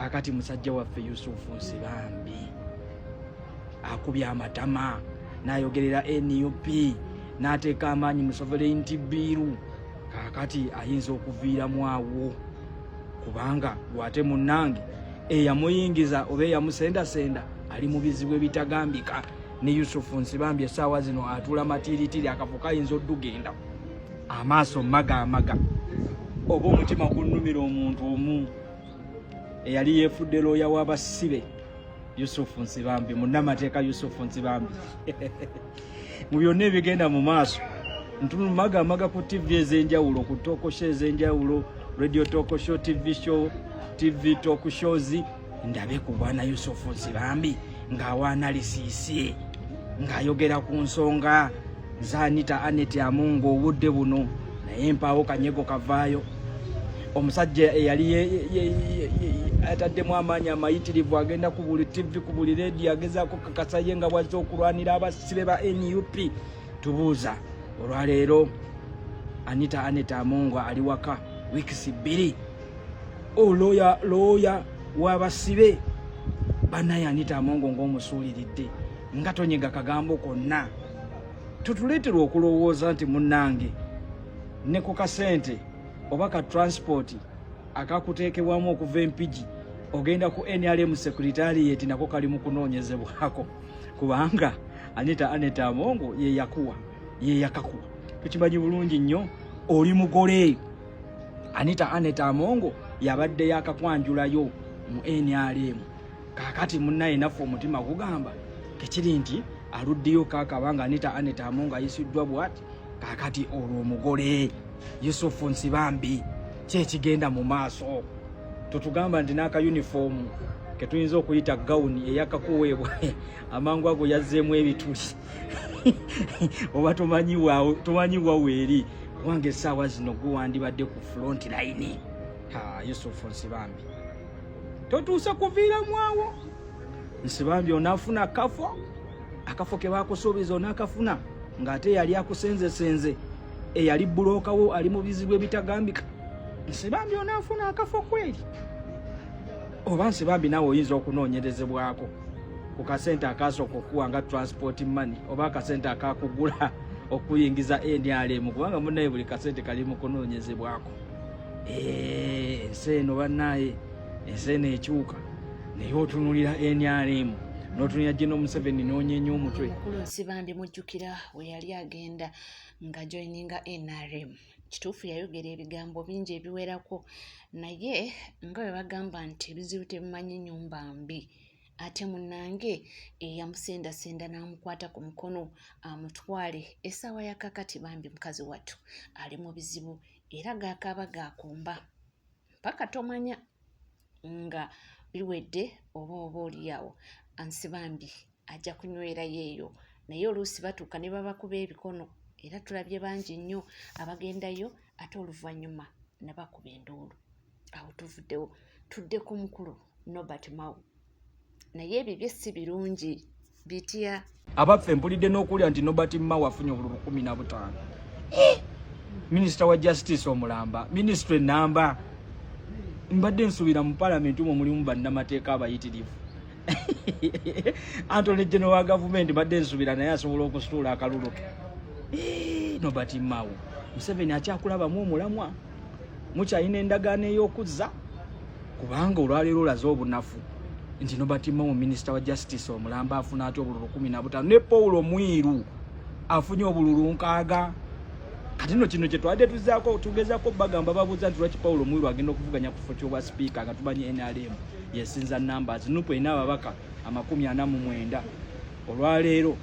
kakati musajja waffe Yusufu Nsibambi akubye amatama nayogerera NUP n'ateeka amaanyi mu sovereignty bill. Kakati ayinza okuviiramu awo kubanga bw'ate munnange eyamuyingiza oba eyamusendasenda ali mu bizibu ebitagambika. Ne Yusufu Nsibambi essaawa zino atula matiritiri akafo kayinza oddugenda amaaso maga oba omutima gunnumira omuntu omu eyali yeefudde looya w'abasibe Yusufu Nsibambi, munnamateeka Yusufu Nsibambi. Mu byonna ebigenda mu maaso ntunumaga ku TV ez'enjawulo, ku talk show ez'enjawulo, radio talk show, TV show, TV talk shows, ndabe ku bwana Yusufu Nsibambi ng'awa analysis ng'ayogera ku nsonga za Anita Amungo obudde buno, naye mpaawo kanyego kavaayo. Omusajja eyali ataddemu amaanyi amayitirivu agenda ku buli TV ku buli radio agezaako kakasa ye nga bwazze okulwanira abasibe ba NUP. Tubuuza olwaleero Anita Amungo ali waka wiikisi 2. Looya w'abasibe banaye Anita Amungo ng'omusuuliridde nga tonyega kagambo konna. Tutuleetera okulowooza nti munnange ne ku kasente oba ka transport akakuteekebwamu okuva Empigi ogenda ku NRM Secretariat nako kali mu kunoonyezebwako kubanga Anita Amungo ye yakakuwa. Tukimanyi bulungi nnyo oli mugole. Anita Amungo yabadde yakakwanjulayo mu NRM. Kakati munnaye naffe omutima gugamba tekiri nti aluddeyo kakabanga Anita Amungo ayisiddwa bwati. Kakati olwo omugole Yusufu Nsibambi kyekigenda mu maaso. Tutugamba nti n'aka uniform ke tuyinza okuyita gown eyakakuweebwa amangu ago yazzeemu ebituli oba tomanyiwa weeri wange essaawa zino guwandibadde ku front line. Yusufu Nsibambi totuusa kuviiramu awo. Nsibambi onaafuna akafo ke baakusuubiza onaakafuna ng'ate yali akusenzesenze eyali bulookawo ali mu bizibu ebitagambika. Nsibambi onaafuna akafo kweri? Oba Nsibambi naawe oyinza okunoonyerezebwako ku kasente akasooka okuwa nga transport money oba akasente akakugula okuyingiza NRM kubanga munnaye buli kasente kali mu kunoonyezebwako. Ensi eno bannaaye, ensi eno ekyuka naye otunulira NRM n'otunulira General Museveni n'onyeenya omutwe. Mukulu Nsibambi mujjukira we yali agenda nga joininga NRM. Kituufu yayogera ebigambo bingi ebiwerako naye nga bwe bagamba nti ebizibu tebimanyi nnyumba mbi. Ate munnange eyamusendasenda n'amukwata ku mukono amutwale essaawa ya kakati bambi mukazi wattu ali mu bizibu era gaakaaba gaakumba mpaka tomanya nga biwedde oba oliawo Nsibambi ajja kunywerayo eyo. Naye oluusi batuuka ne babakuba ebikono era tulabye bangi nnyo abagendayo ate oluvannyuma ne bakuba enduulu. Awo tuvuddewo tudde ku mukulu Nobert Mao. Naye ebyo si birungi bitya. Abaffe mpulidde n'okulya nti Nobert Mao afunye obululu 15. Minisita wa Justice omulamba, ministry namba. Mbadde nsuubira mu parliament omwo mulimu bannamateeka abayitirivu. Antony General wa Government mbadde nsuubira naye asobola okusitula akalulu ke. Nobert Mao Museveni akyakulabamu omulamwa mukyalina endagaano ey'okuzza kubanga olwaleero olaze obunafu nti Nobert Mao Minisita wa Justice omulamba afuna ate obululu 15 ne Paulo Mwiru afunye obululu 6. Kati nno kino kye twadde tugezaako bagamba babuuza nti lwaki Paulo Mwiru agenda okuvuganya ku kifo ky'obwa speaker nga tumanyi NRM yesinza numbers nupo ina ababaka 49. Olwaleero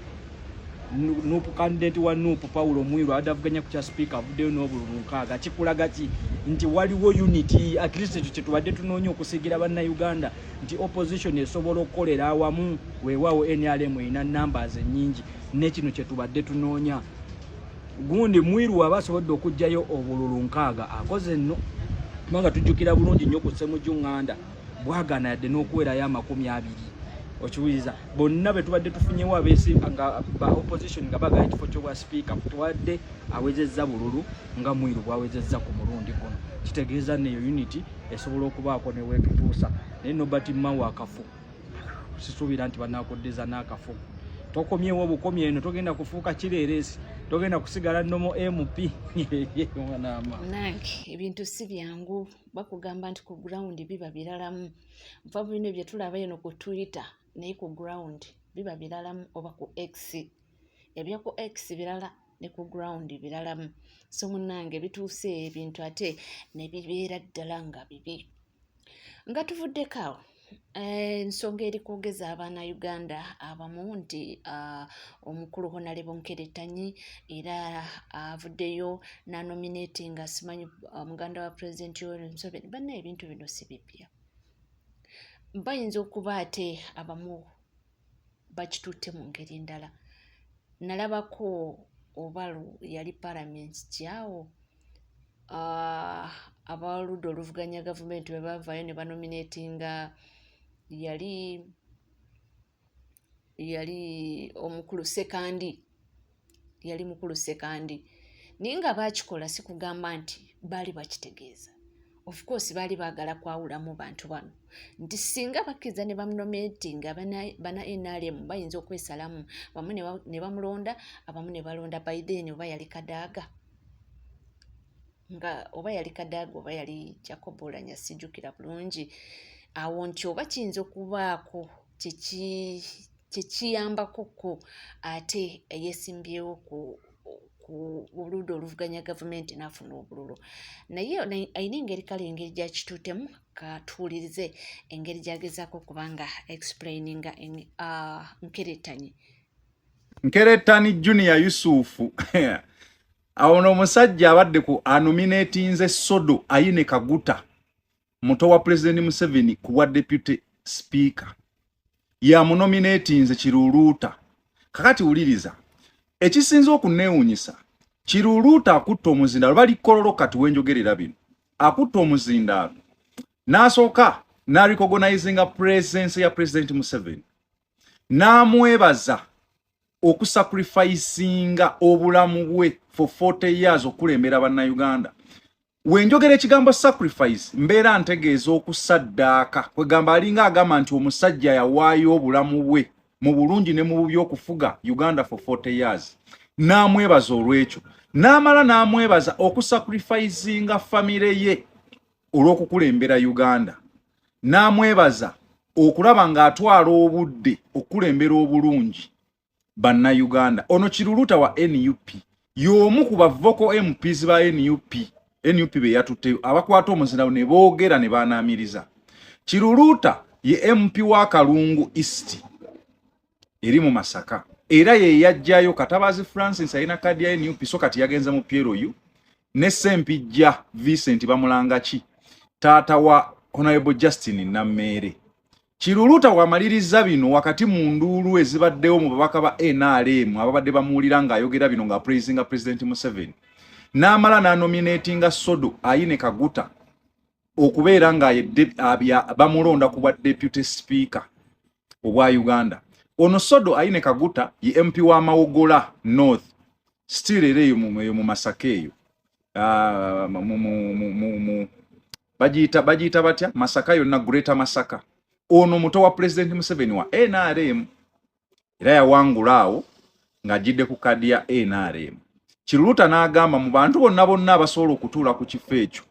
Nupu candidate wa Nupu Paulo Mwiru adavuganya ku kya speaker avuddeyo n'obululu 6. Kikulaga ki nti waliwo unity at least ekyo tubadde tunoonya okusigira banna Uganda nti opposition esobola okukolera awamu weewaawo NRM erina numbers ennyingi n'ekino kye tubadde tunoonya. Gundi Mwiru abasobodde okugjayo obululu 6 akoze nno kubanga tujjukira bulungi nnyo ku Ssemujju Nganda bwagana yadde n'okuwerayo 20. Okiwuliza bonna be tubadde tufunyewo abeesi nga ba opposition nga bagaya kifo ky'obwa speaker tuwadde awezezza bululu nga Mwiru bwawezezza ku mulundi guno. Kitegeeza neyo unity esobola okubaako ne weekituusa naye Nobert Mao akafu sisuubira nti banaakuddizza n'akafu tokomyewo obukomye eno togenda kufuuka kireeresi togenda kusigala nnomo MP nange ebintu si byangu bakugamba nti ku ground biba biralamu nva bino bye tulaba eno ku Twitter naye ku ground biba biralamu oba ku X ebya ku X birala ne ku ground biralamu so munnange bituuse ebintu ate ne bibeera ddala nga bibi nga tuvuddeko awo ensonga eri kwogeza abaana Uganda abamu nti omukulu Honorable Nkeretanyi era avuddeyo nanominatinga simanyi muganda wa President Yoweri Museveni banna ebintu bino si bipya bayinza okuba ate abamu bakitutte mu ngeri ndala nalabako obalu yali parliament kyawo abaludde oluvuganya gavumenti bwe bavaayo ne banominatinga yali omukulu Sekandi yali mukulu Sekandi naye nga bakikola si kugamba nti baali bakitegeeza of course baali baagala kwawulamu bantu bano nti singa bakkiriza ne bamunominatinga bana NRM bayinza okwesalamu bamu ne bamulonda abamu ne balonda by then oba yali Kadaaga nga oba yali Kadaaga oba yali Jacob Oulanyah sijjukira bulungi awo nti oba kiyinza okubaako kikiyambako ate eyeesimbyewo ku oludda oluvuganya gavumenti n'afuna obululu naye ayina engeri kale engeri gyakituutemu katuwulirize engeri gyagezaako kubanga explaininga Nkeretanyi Junior Yusufu awo n'omusajja abadde ku anominatinze Sodo Ayine Kaguta muto wa President Museveni kuwa deputy speaker ya munominatinze Kiruluuta kakati wuliriza ekisinza okuneewuunyisa Kiruluuta akutta omuzindaalo bali kololo kati wenjogerera bino akutta omuzindaalo n'asooka n'arecognizinga presence ya President Museveni n'amwebaza okusacrificinga obulamu bwe for 40 years okulembera bannayuganda wenjogera ekigambo sacrifice mbeera ntegeeza okusaddaaka kwegamba alinga agamba nti omusajja yawaayo obulamu bwe mu bulungi ne mu bubi okufuga Uganda for 40 years n'amwebaza olw'ekyo n'amala n'amwebaza okusacrificinga famire ye olw'okukulembera Uganda n'amwebaza okulaba ng'atwala obudde okulembera obulungi bannayuganda ono Kiruluuta wa NUP y'omu ku bavoko MPs ba NUP be yatutte abakwata omuzindaalo ne boogera ne banaamiriza Kiruluuta ye MP wa Kalungu East eri mu Masaka era ye yajjayo Katabazi Francis ayina kadi ya NUP so kati yagenza mu PLU ne Sempijja Vincent Bamulangaki taata wa Honorable Justin Namere Kiruluuta wamaliriza bino wakati mu nduulu ezibaddewo mu babaka ba NRM ababadde bamuwulira ng'ayogera bino nga praisinga President Museveni n'amala n'anominatinga Sodo Ayine Kaguta okubeera nga bamulonda ku bwa deputy speaker obwa Uganda ono Sodo Ayine Kaguta ye MP wa Mawogola North still ereyo mu Masaka eyo bagiyita batya Masaka yonna Greater Masaka ono muto wa President Museveni wa NRM era yawangulaawo ng'ajjidde ku kadi ya NRM Kiruluuta n'agamba mu bantu bonna abasobola okutuula ku kifo ekyo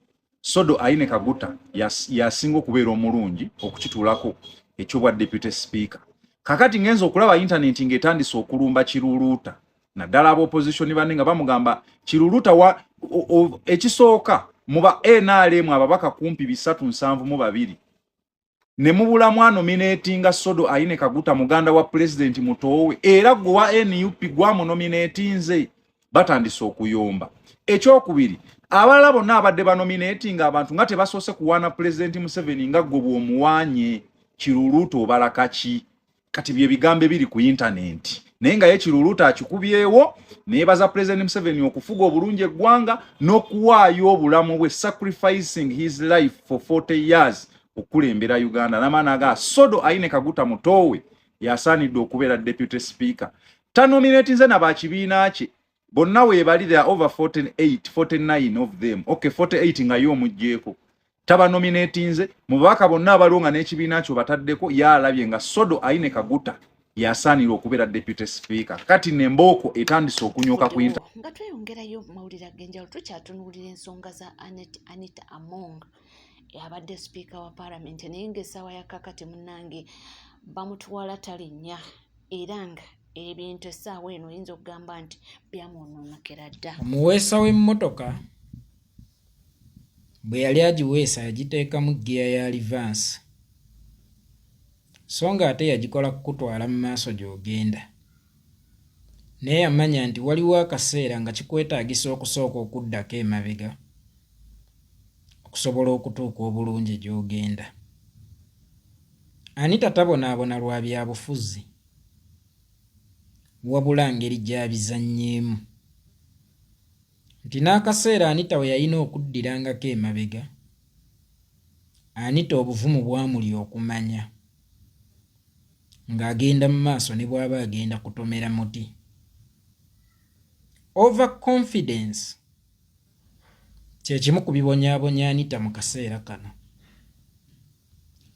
Sodo Ayine Kaguta yasinga okubeera omulungi okukituulako ekyobwa deputy speaker kakati ngenza okulaba internet ng'etandise okulumba Kiruluuta naddala ab'opposition banne nga bamugamba Kiruluuta ekisooka mu ba NRM ababaka kumpi 372 ne mubulamu anominatinga Sodo Ayine Kaguta muganda wa president mutowe era gwe wa NUP gwamunominatinze batandise okuyomba ekyokubiri abalala bonna abadde banominatinga abantu nga tebasoose kuwaana President Museveni nga gwe bw'omuwaanye Kiruluuta obalaka ki kati bye bigambo biri ku internet naye nga ye Kiruluuta akikubyewo neebaza President Museveni okufuga obulungi eggwanga n'okuwaayo obulamu bwe sacrificing his life for 40 years okulembera Uganda n'amaana Sodo Ayine Kaguta mutowe yasaanidde okubeera deputy speaker tanominatinze n'abakibiina kye bonna weebali there over 49 of them okay 48 nga yo omugjeeko taba nominatinze mu babaka bonna abalonga n'ekibiina kyo bataddeko yalabye nga Sodo Aine Kaguta yasaanira okubeera deputy speaker. Kati Nemboko etandise okunyoka ku nga tweyongerayo mawulire ag'enjawulo tukyatunuulira ensonga za Anita Among abadde speaker wa parliament naye ng'essaawa ya kakati munnange bamutwala talinnya era nga ebintu essaawa eno oyinza okugamba nti byamwonoonekera dda. Omuweesa w'emmotoka bwe yali agiweesa yagiteekamu giya ya livansi so nga ate yagikola kukutwala mu maaso gy'ogenda naye yamanya nti waliwo akaseera nga kikwetaagisa okusooka okuddako emabega okusobola okutuuka obulungi gy'ogenda. Anita tabonaabona lwa byabufuzi wabula ngeri gy'abizannyeemu nti n'akaseera Anita we yalina okuddirangako emabega Anita obuvumu bwamuli okumanya ng'agenda mu maaso ne bw'aba agenda kutomera muti. Overconfidence kye kimu ku bibonyaabonya Anita mu kaseera kano.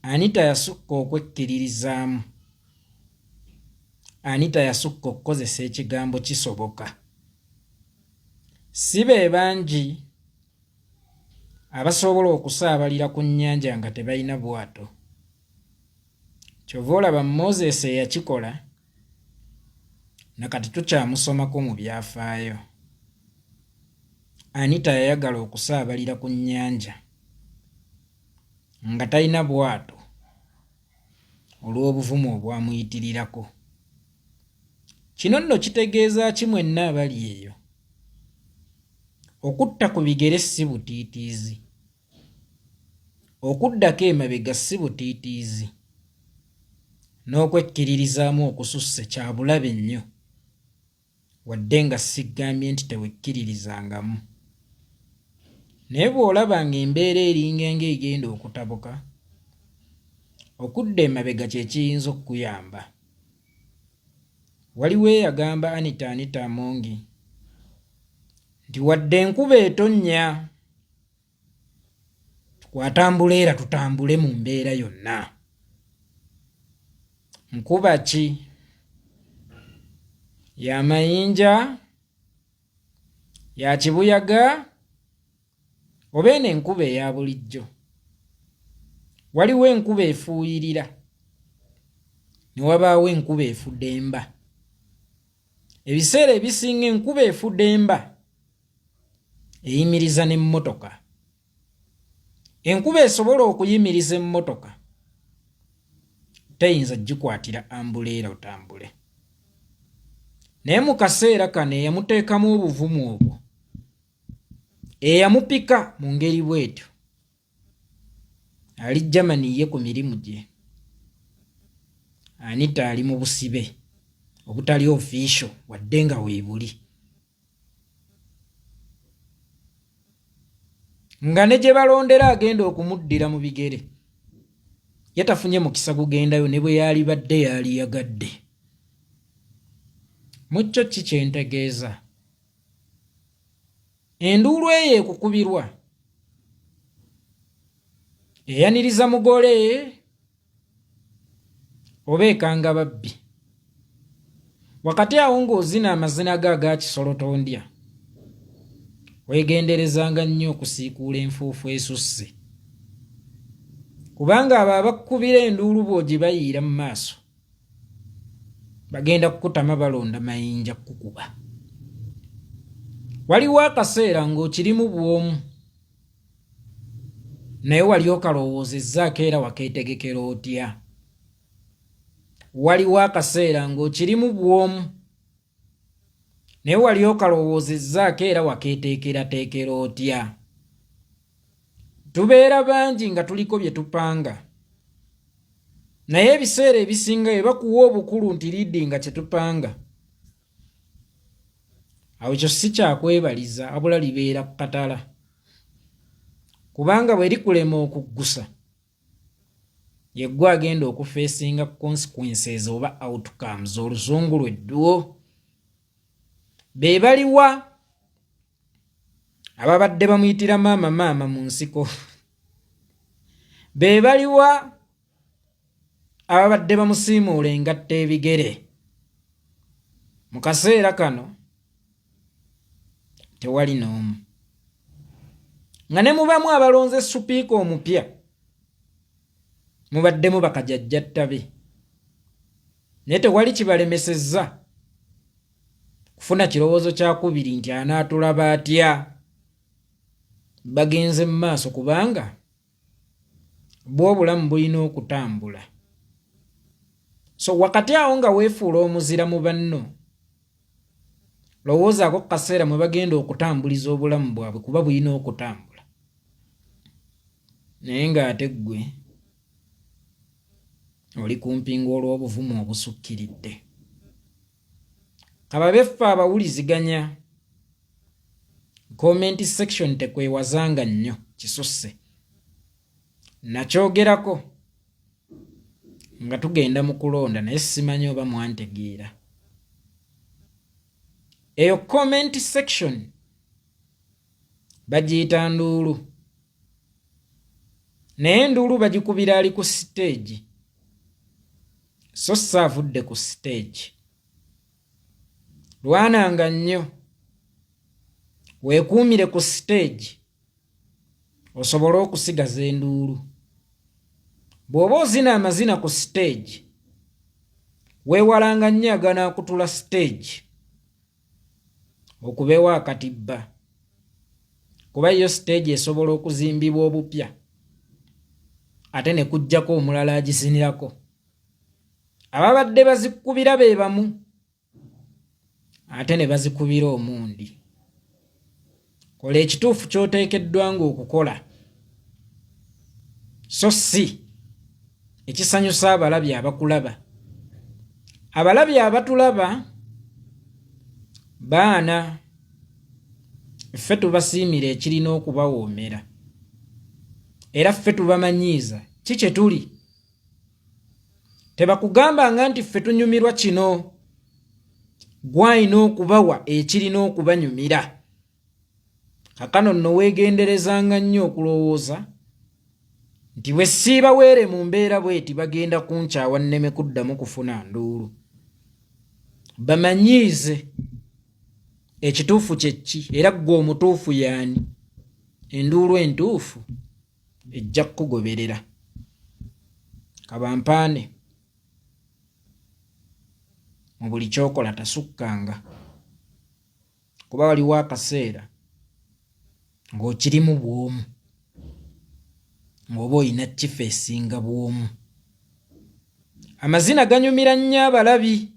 Anita yasukka okwekkiririzaamu. Anita yasukka okukozesa ekigambo kisoboka. Si be bangi abasobola okusaabalira ku nnyanja nga tebalina bwato. Kyova olaba Moses eyakikola nakati tukyamusomako mu byafaayo. Anita yayagala okusaabalira ku nnyanja nga talina bwato olw'obuvumu obwamuyitirirako. Kino nno kitegeeza ki mwenna abali eyo? Okutta ku bigere si butiitiizi. Okuddako emabega si butiitiizi. N'okwekkiririzaamu okususse kya bulabe nnyo wadde nga sigambye nti tewekkiririzangamu. Naye bw'olaba ng'embeera eringa ng'egenda okutabuka, okudda emabega kye kiyinza okukuyamba. Waliwo eyagamba Anita Among nti wadde enkuba etonnya tukwatambula era tutambule mu mbeera yonna. Nkuba ki? Ya mayinja? Ya kibuyaga? Oba eno enkuba eya bulijjo? Waliwo enkuba efuuyirira ne wabaawo enkuba efudde emba. Ebiseera ebisinga enkuba efudde emba eyimiriza n'emmotoka. Enkuba esobola okuyimiriza emmotoka teyinza gikwatira ambuleera otambule. Naye mu kaseera kano eyamuteekamu obuvumu obwo, eyamupika mu ngeri bw'etyo, ali Germany ye ku mirimu gye. Anita ali mu busibe obutali official wadde nga weebuli. Nga ne gye balondera agenda okumuddira mu bigere, yatafunye mukisa gugendayo ne bwe yali badde yali yagadde. Mucyo ki kyentegeeza? Enduulu eyo ekukubirwa eyaniriza mugole oba ekanga babbi. Wakati awo ng'ozina amazina go aga kisolotondya, weegenderezanga nnyo okusiikuula enfuufu esusse. Kubanga abo abakukubira enduulu bw'ogibayiira mu maaso bagenda kukutama balonda mayinja kukuba. Waliwo akaseera ng'okirimu bw'omu naye wali okalowoozezzaako era wakeetegekera otya. Waliwo akaseera ng'okirimu bw'omu naye wali okalowoozezzaako era wakeeteekerateekera otya. Tubeera bangi nga tuliko bye tupanga, naye ebiseera ebisinga bye bakuwa obukulu nti liidinga kye tupanga, awo ekyo si kyakwebaliza wabula libeera ku katala. Kubanga bwe likulema okuggusa, yeggwe agenda okufeesinga consequences oba outcomes, oluzungu lw'edduwo. Be baliwa ababadde bamuyitira maama mu nsiko be baliwa ababadde bamusiimuula engatta ebigere. Mu kaseera kano tewali n'omu. Nga ne mubamu abalonze supiika omupya mubaddemu bakajjajjattabe, naye tewali kibalemesezza kufuna kirowoozo kyakubiri nti anaatulaba atya. Bagenze mu maaso kubanga bwo obulamu bulina okutambula. So wakati awo nga weefuula omuzira mu banno, lowoozaako ku kaseera mwe bagenda okutambuliza obulamu bwabwe kuba bulina okutambula. Naye ng'ate ggwe oli kumpi ng'olw'obuvumu obusukkiridde. Kaba beffe abawuliziganya comment section tekwewazanga nnyo kisusse. Nakyogerako nga tugenda mu kulonda naye simanyi oba mwantegeera. Eyo comment section bagiyita nduulu. Naye nduulu bagikubira ali ku stage, so saavudde ku stage. Lwananga nnyo weekuumire ku stage osobole okusigaza enduulu. Bw'oba ozina amazina ku stage, weewalanga nnyo aganaakutula stage okubeewo akatibba, kuba yo stage esobola okuzimbibwa obupya ate ne kujjako omulala agisinirako. Ababadde bazikubira be bamu ate ne bazikubira omundi. Kola ekituufu ky'oteekeddwa ng'okukola, so si ekisanyusa abalabi abakulaba. Abalabi abatulaba baana, ffe tubasiimira ekirina okubawoomera, era ffe tubamanyiiza ki kye tuli. Tebakugambanga nti ffe tunyumirwa kino, gw'alina okubawa ekirina okubanyumira. Kakano nno weegenderezanga nnyo okulowooza nti bwe siibaweere mu mbeera bweti bagenda kunkyawa nneme kuddamu kufuna nduulu. Bamanyiize ekituufu kye ki era ggwe omutuufu y'ani. Enduulu entuufu ejja kukugoberera. Kabampaane mu buli kyokola tasukkanga, kuba waliwo akaseera ng'okirimu bw'omu, ng'oba olina kifo esinga bw'omu. Amazina ganyumira nnyo abalabi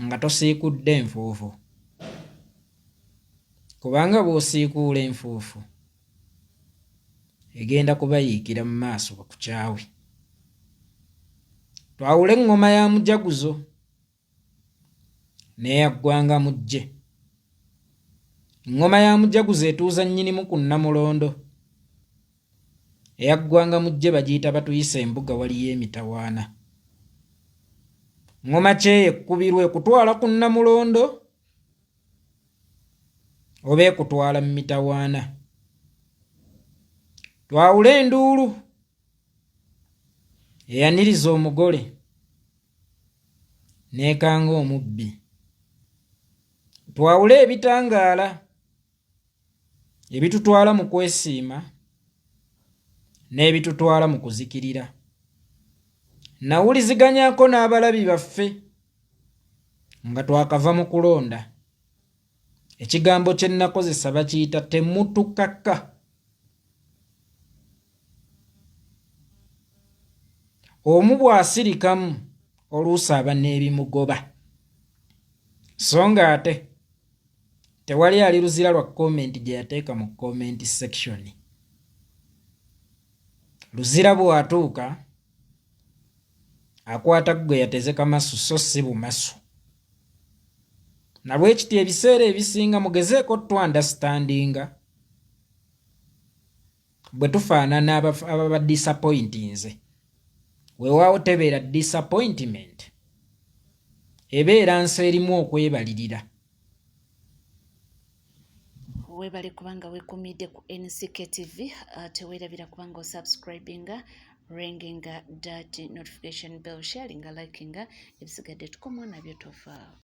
nga tosiikudde enfuufu, kubanga bw'osiikuula enfuufu egenda kubayiikira mu maaso bakukyawe. Twawule eŋŋoma ya mujaguzo n'eyaggwanga mujje. Eŋŋoma ya mujaguzo etuuza nnyinimu ku Namulondo, eyaggwanga mujje bagiyita batuyise embuga waliyo emitawaana. Ŋŋoma kye ekkubirwa ekutwala ku Namulondo oba ekutwala mu mitawaana. Twawule enduulu eyaniriza omugole n'ekanga omubbi. Twawule ebitangaala ebitutwala mu kwesiima n'ebitutwala mu kuzikirira. Nawuliziganyako n'abalabi baffe nga twakava mu kulonda. Ekigambo kye nakozesa bakiyita temutukaka. Omu bw'asirikamu oluusi aba n'ebimugoba, so nga ate tewali ali luzira lwa komenti gye yateeka mu komenti section. Luzira bw'atuuka akwata gwe yateze kamasu so si bumasu. Nabwe kiti ebiseera ebisinga mugezeeko twandastandinga bwe tufaanana ababa disappointinze. Weewaawo tebeera disappointment, ebeera nsi erimu okwebalirira. weebale kubanga weekuumidde ku NCK TV. Teweerabira kubanga osubscribinga, ringinga that notification bell, sharinga, likinga, ebisigadde tukomo nabyo tofaawo.